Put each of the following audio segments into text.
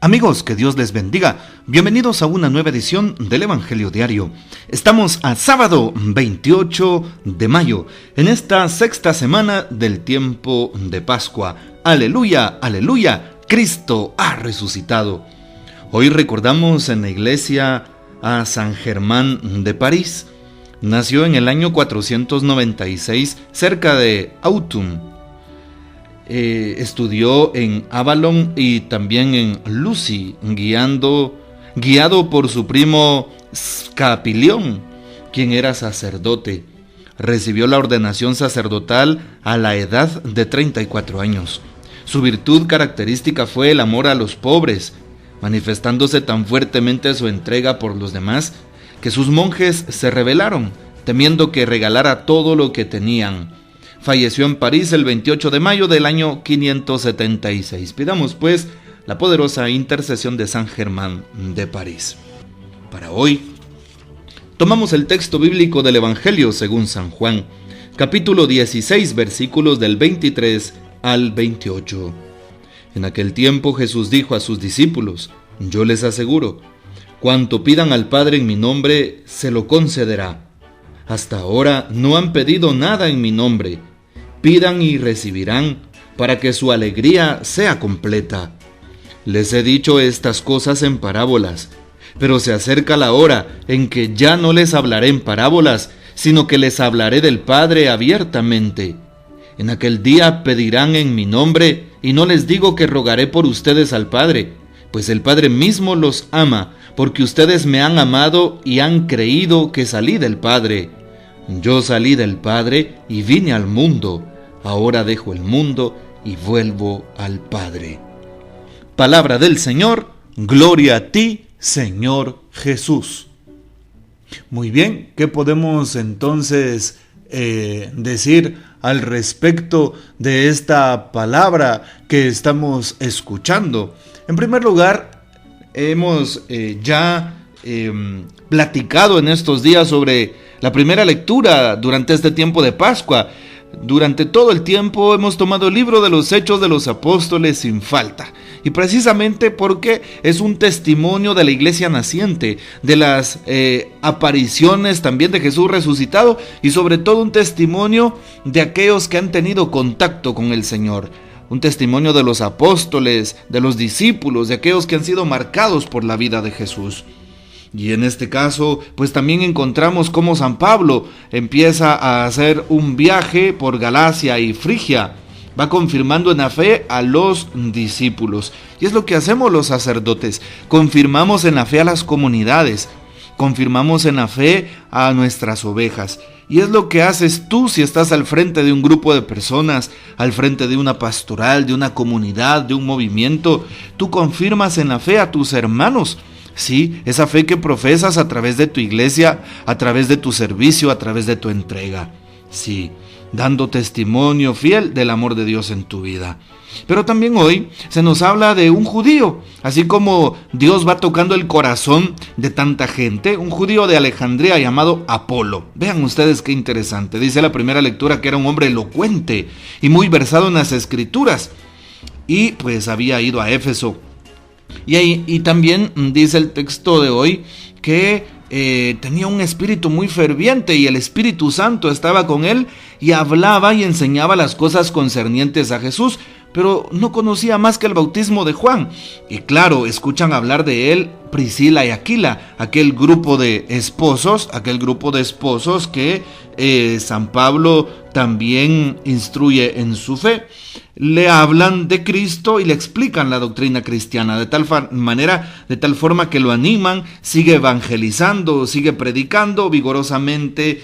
Amigos, que Dios les bendiga. Bienvenidos a una nueva edición del Evangelio Diario. Estamos a sábado 28 de mayo, en esta sexta semana del tiempo de Pascua. Aleluya, aleluya, Cristo ha resucitado. Hoy recordamos en la iglesia a San Germán de París. Nació en el año 496 cerca de Autun. Estudió en Avalon y también en Lucy, guiado por su primo Scapilión, quien era sacerdote. Recibió la ordenación sacerdotal a la edad de 34 años. Su virtud característica fue el amor a los pobres, manifestándose tan fuertemente su entrega por los demás que sus monjes se rebelaron, temiendo que regalara todo lo que tenían. Falleció en París el 28 de mayo del año 576. Pidamos pues la poderosa intercesión de San Germán de París. Para hoy, tomamos el texto bíblico del Evangelio según San Juan, capítulo 16, versículos del 23 al 28. En aquel tiempo Jesús dijo a sus discípulos: yo les aseguro, cuanto pidan al Padre en mi nombre, se lo concederá. Hasta ahora no han pedido nada en mi nombre. Pidan y recibirán, para que su alegría sea completa. Les he dicho estas cosas en parábolas, pero se acerca la hora en que ya no les hablaré en parábolas, sino que les hablaré del Padre abiertamente. En aquel día pedirán en mi nombre, y no les digo que rogaré por ustedes al Padre, pues el Padre mismo los ama, porque ustedes me han amado y han creído que salí del Padre. Yo salí del Padre y vine al mundo. Ahora dejo el mundo y vuelvo al Padre. Palabra del Señor. Gloria a ti, Señor Jesús. Muy bien, ¿qué podemos entonces decir al respecto de esta palabra que estamos escuchando? En primer lugar, hemos platicado en estos días sobre la primera lectura durante este tiempo de Pascua. Durante todo el tiempo hemos tomado el libro de los Hechos de los Apóstoles sin falta. Y precisamente porque es un testimonio de la iglesia naciente, de las apariciones también de Jesús resucitado y sobre todo un testimonio de aquellos que han tenido contacto con el Señor. Un testimonio de los apóstoles, de los discípulos, de aquellos que han sido marcados por la vida de Jesús. Y en este caso, pues también encontramos cómo San Pablo empieza a hacer un viaje por Galacia y Frigia. Va confirmando en la fe a los discípulos. Y es lo que hacemos los sacerdotes. Confirmamos en la fe a las comunidades. Confirmamos en la fe a nuestras ovejas. Y es lo que haces tú si estás al frente de un grupo de personas, al frente de una pastoral, de una comunidad, de un movimiento. Tú confirmas en la fe a tus hermanos. Sí, esa fe que profesas a través de tu iglesia, a través de tu servicio, a través de tu entrega. Sí, dando testimonio fiel del amor de Dios en tu vida. Pero también hoy se nos habla de un judío, así como Dios va tocando el corazón de tanta gente, un judío de Alejandría llamado Apolo. Vean ustedes qué interesante. Dice la primera lectura que era un hombre elocuente y muy versado en las escrituras. Y pues había ido a Éfeso. Y también dice el texto de hoy que tenía un espíritu muy ferviente y el Espíritu Santo estaba con él y hablaba y enseñaba las cosas concernientes a Jesús, pero no conocía más que el bautismo de Juan. Y claro, escuchan hablar de él Priscila y Aquila, aquel grupo de esposos que San Pablo también instruye en su fe. Le hablan de Cristo y le explican la doctrina cristiana de tal forma que lo animan, sigue evangelizando, sigue predicando vigorosamente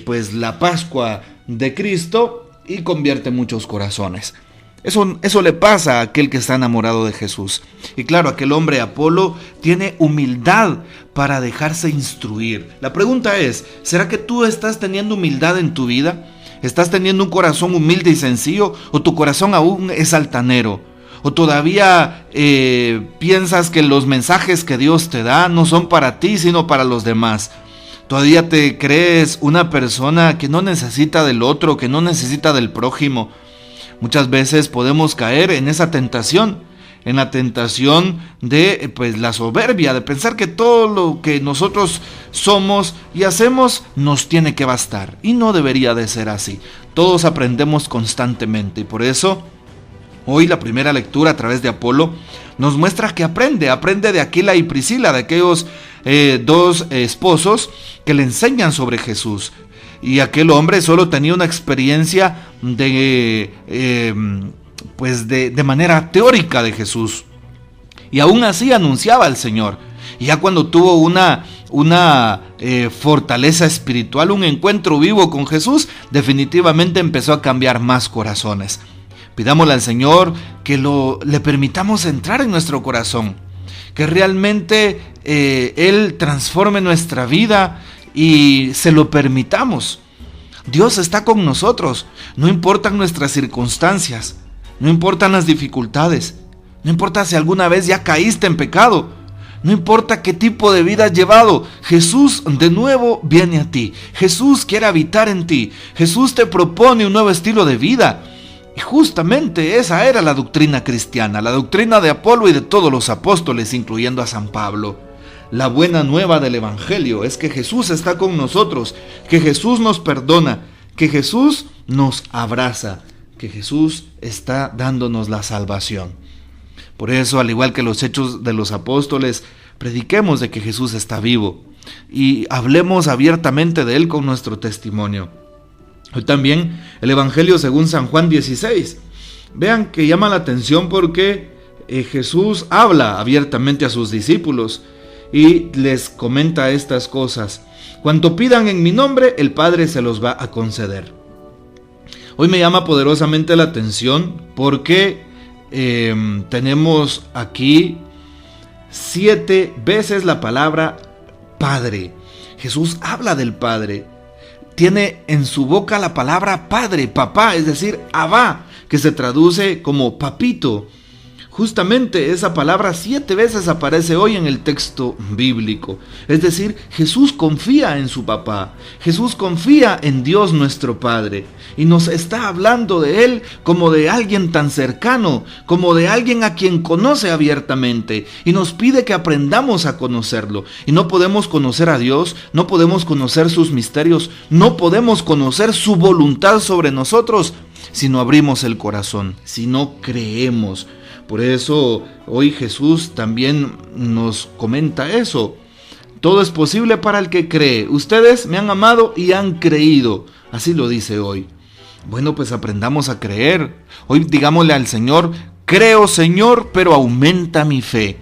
pues la Pascua de Cristo y convierte muchos corazones. Eso le pasa a aquel que está enamorado de Jesús. Y claro, aquel hombre Apolo tiene humildad para dejarse instruir. La pregunta es, ¿será que tú estás teniendo humildad en tu vida? ¿Estás teniendo un corazón humilde y sencillo? ¿O tu corazón aún es altanero? ¿O todavía piensas que los mensajes que Dios te da no son para ti, sino para los demás? ¿Todavía te crees una persona que no necesita del otro, que no necesita del prójimo? Muchas veces podemos caer en esa tentación en la tentación de la soberbia, de pensar que todo lo que nosotros somos y hacemos nos tiene que bastar. Y no debería de ser así. Todos aprendemos constantemente y por eso hoy la primera lectura a través de Apolo nos muestra que aprende de Aquila y Priscila, de aquellos dos esposos que le enseñan sobre Jesús. Y aquel hombre solo tenía una experiencia de manera teórica de Jesús. Y aún así anunciaba al Señor. Y ya cuando tuvo una fortaleza espiritual, un encuentro vivo con Jesús, definitivamente empezó a cambiar más corazones. Pidámosle al Señor que le permitamos entrar en nuestro corazón, que realmente Él transforme nuestra vida y se lo permitamos. Dios está con nosotros, no importan nuestras circunstancias, no importan las dificultades, no importa si alguna vez ya caíste en pecado, no importa qué tipo de vida has llevado, Jesús de nuevo viene a ti, Jesús quiere habitar en ti, Jesús te propone un nuevo estilo de vida. Y justamente esa era la doctrina cristiana, la doctrina de Apolo y de todos los apóstoles, incluyendo a San Pablo. La buena nueva del Evangelio es que Jesús está con nosotros, que Jesús nos perdona, que Jesús nos abraza, que Jesús está dándonos la salvación. Por eso, al igual que los hechos de los apóstoles, prediquemos de que Jesús está vivo y hablemos abiertamente de Él con nuestro testimonio. Hoy también el Evangelio según San Juan 16. Vean que llama la atención porque Jesús habla abiertamente a sus discípulos y les comenta estas cosas. Cuanto pidan en mi nombre, el Padre se los va a conceder. Hoy me llama poderosamente la atención porque tenemos aquí 7 veces la palabra Padre. Jesús habla del Padre. Tiene en su boca la palabra Padre, papá, es decir, Abba, que se traduce como papito. Justamente esa palabra 7 veces aparece hoy en el texto bíblico. Es decir, Jesús confía en su papá. Jesús confía en Dios nuestro Padre. Y nos está hablando de Él como de alguien tan cercano, como de alguien a quien conoce abiertamente. Y nos pide que aprendamos a conocerlo. Y no podemos conocer a Dios, no podemos conocer sus misterios, no podemos conocer su voluntad sobre nosotros si no abrimos el corazón, si no creemos. Por eso hoy Jesús también nos comenta eso. Todo es posible para el que cree. Ustedes me han amado y han creído. Así lo dice hoy. Bueno, pues aprendamos a creer. Hoy digámosle al Señor, creo Señor, pero aumenta mi fe.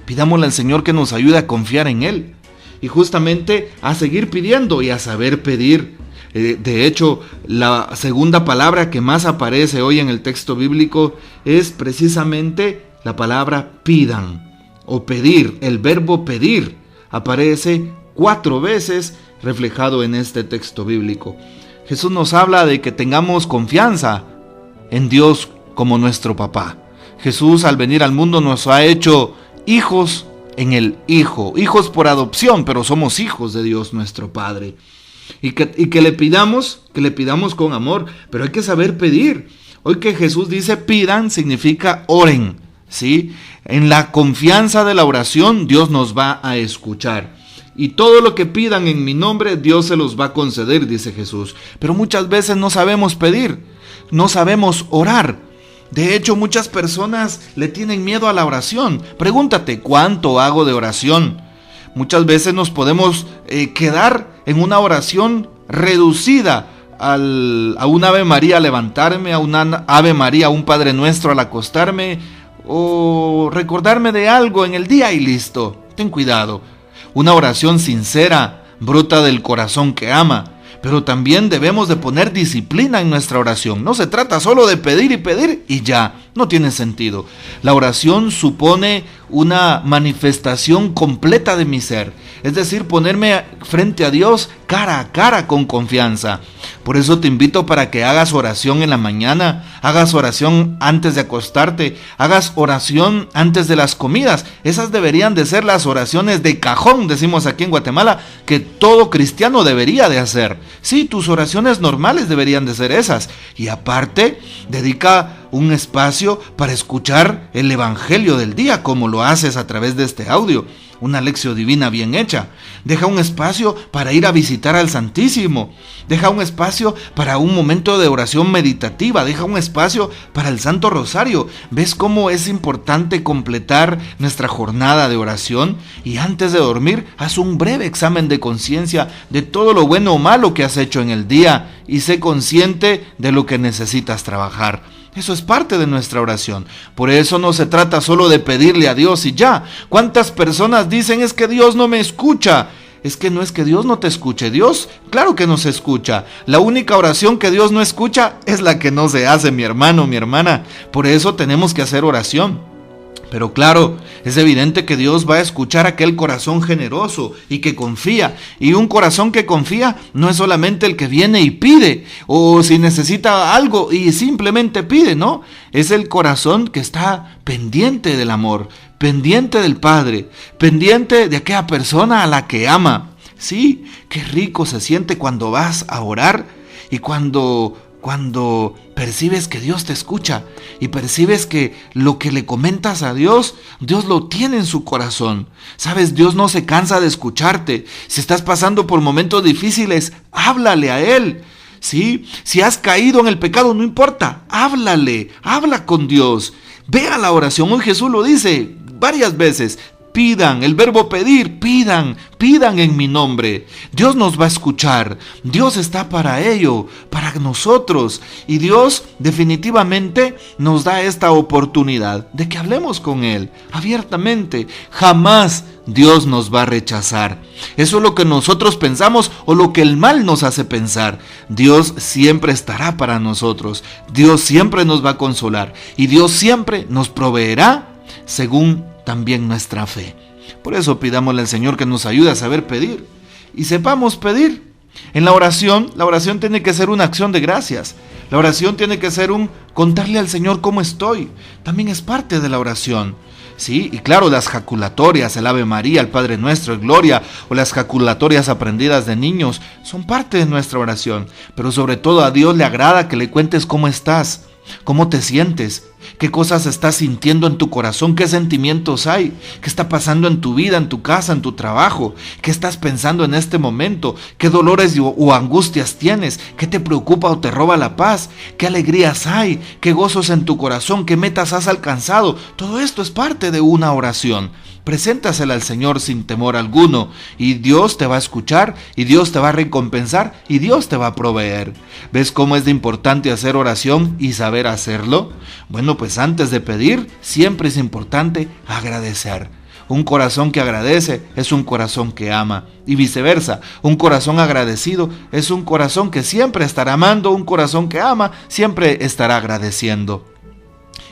Pidámosle al Señor que nos ayude a confiar en Él. Y justamente a seguir pidiendo y a saber pedir. De hecho, la segunda palabra que más aparece hoy en el texto bíblico es precisamente la palabra pidan o pedir. El verbo pedir aparece 4 veces reflejado en este texto bíblico. Jesús nos habla de que tengamos confianza en Dios como nuestro papá. Jesús al venir al mundo nos ha hecho hijos en el Hijo, hijos por adopción, pero somos hijos de Dios nuestro Padre. Y que le pidamos con amor, pero hay que saber pedir. Hoy que Jesús dice pidan, significa oren, ¿sí? En la confianza de la oración, Dios nos va a escuchar. Y todo lo que pidan en mi nombre, Dios se los va a conceder, dice Jesús. Pero muchas veces no sabemos pedir, no sabemos orar. De hecho, muchas personas le tienen miedo a la oración. Pregúntate, ¿cuánto hago de oración? Muchas veces nos podemos quedar en una oración reducida a un Ave María al levantarme, a una Ave María, a un Padre Nuestro al acostarme, o recordarme de algo en el día y listo. Ten cuidado. Una oración sincera brota del corazón que ama, pero también debemos de poner disciplina en nuestra oración. No se trata solo de pedir y ya, no tiene sentido. La oración supone una manifestación completa de mi ser, es decir, ponerme frente a Dios cara a cara con confianza. Por eso te invito para que hagas oración en la mañana, hagas oración antes de acostarte, hagas oración antes de las comidas. Esas deberían de ser las oraciones de cajón, decimos aquí en Guatemala, que todo cristiano debería de hacer. Sí, tus oraciones normales deberían de ser esas. Y aparte, dedica un espacio para escuchar el Evangelio del día, como lo haces a través de este audio. Una lección divina bien hecha. Deja un espacio para ir a visitar al Santísimo. Deja un espacio para un momento de oración meditativa. Deja un espacio para el Santo Rosario. ¿Ves cómo es importante completar nuestra jornada de oración? Y antes de dormir, haz un breve examen de conciencia de todo lo bueno o malo que has hecho en el día y sé consciente de lo que necesitas trabajar. Eso es parte de nuestra oración. Por eso no se trata solo de pedirle a Dios y ya. ¿Cuántas personas dicen es que Dios no me escucha? Es que no es que Dios no te escuche. Dios, claro que nos escucha. La única oración que Dios no escucha es la que no se hace, mi hermano, mi hermana. Por eso tenemos que hacer oración. Pero claro, es evidente que Dios va a escuchar aquel corazón generoso y que confía. Y un corazón que confía no es solamente el que viene y pide, o si necesita algo y simplemente pide, ¿no? Es el corazón que está pendiente del amor, pendiente del Padre, pendiente de aquella persona a la que ama. Sí, qué rico se siente cuando vas a orar y cuando percibes que Dios te escucha y percibes que lo que le comentas a Dios, Dios lo tiene en su corazón. Sabes, Dios no se cansa de escucharte. Si estás pasando por momentos difíciles, háblale a Él. ¿Sí? Si has caído en el pecado, no importa, háblale, habla con Dios. Ve a la oración. Hoy Jesús lo dice varias veces. Pidan, el verbo pedir, pidan en mi nombre. Dios nos va a escuchar. Dios está para ello, para nosotros. Y Dios definitivamente nos da esta oportunidad de que hablemos con Él abiertamente. Jamás Dios nos va a rechazar. Eso es lo que nosotros pensamos o lo que el mal nos hace pensar. Dios siempre estará para nosotros. Dios siempre nos va a consolar. Y Dios siempre nos proveerá según también nuestra fe. Por eso pidámosle al Señor que nos ayude a saber pedir y sepamos pedir. En la oración tiene que ser una acción de gracias. La oración tiene que ser un contarle al Señor cómo estoy. También es parte de la oración. Sí, y claro, las jaculatorias, el Ave María, el Padre Nuestro, el Gloria, o las jaculatorias aprendidas de niños, son parte de nuestra oración. Pero sobre todo a Dios le agrada que le cuentes cómo estás, cómo te sientes, qué cosas estás sintiendo en tu corazón, qué sentimientos hay, qué está pasando en tu vida, en tu casa, en tu trabajo, qué estás pensando en este momento, qué dolores o angustias tienes, qué te preocupa o te roba la paz, qué alegrías hay, qué gozos en tu corazón, qué metas has alcanzado. Todo esto es parte de una oración. Preséntasela al Señor sin temor alguno y Dios te va a escuchar y Dios te va a recompensar y Dios te va a proveer. ¿Ves cómo es de importante hacer oración y saber hacerlo? Bueno, pues antes de pedir, siempre es importante agradecer. Un corazón que agradece es un corazón que ama y viceversa. Un corazón agradecido es un corazón que siempre estará amando, un corazón que ama siempre estará agradeciendo.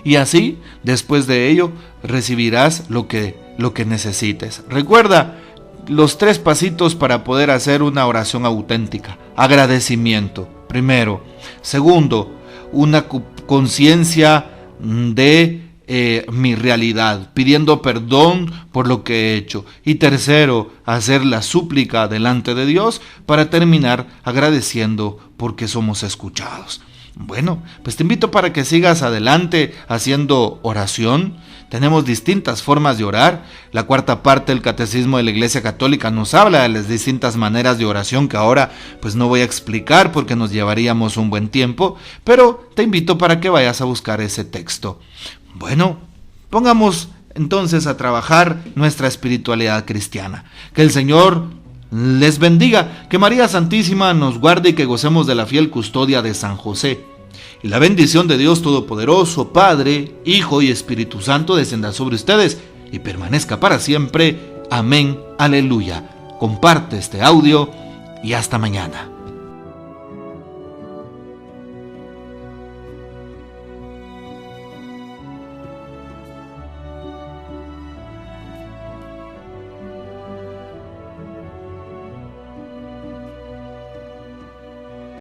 Y así, después de ello, recibirás lo que necesites. Recuerda los 3 pasitos para poder hacer una oración auténtica. Agradecimiento, primero. Segundo, una conciencia de mi realidad, pidiendo perdón por lo que he hecho. Y tercero, hacer la súplica delante de Dios para terminar agradeciendo porque somos escuchados. Bueno, pues te invito para que sigas adelante haciendo oración. Tenemos distintas formas de orar. La 4ª parte del Catecismo de la Iglesia Católica nos habla de las distintas maneras de oración que ahora pues no voy a explicar porque nos llevaríamos un buen tiempo, pero te invito para que vayas a buscar ese texto. Bueno, pongamos entonces a trabajar nuestra espiritualidad cristiana. Que el Señor les bendiga, que María Santísima nos guarde y que gocemos de la fiel custodia de San José. Y la bendición de Dios Todopoderoso, Padre, Hijo y Espíritu Santo descienda sobre ustedes y permanezca para siempre. Amén. Aleluya. Comparte este audio y hasta mañana.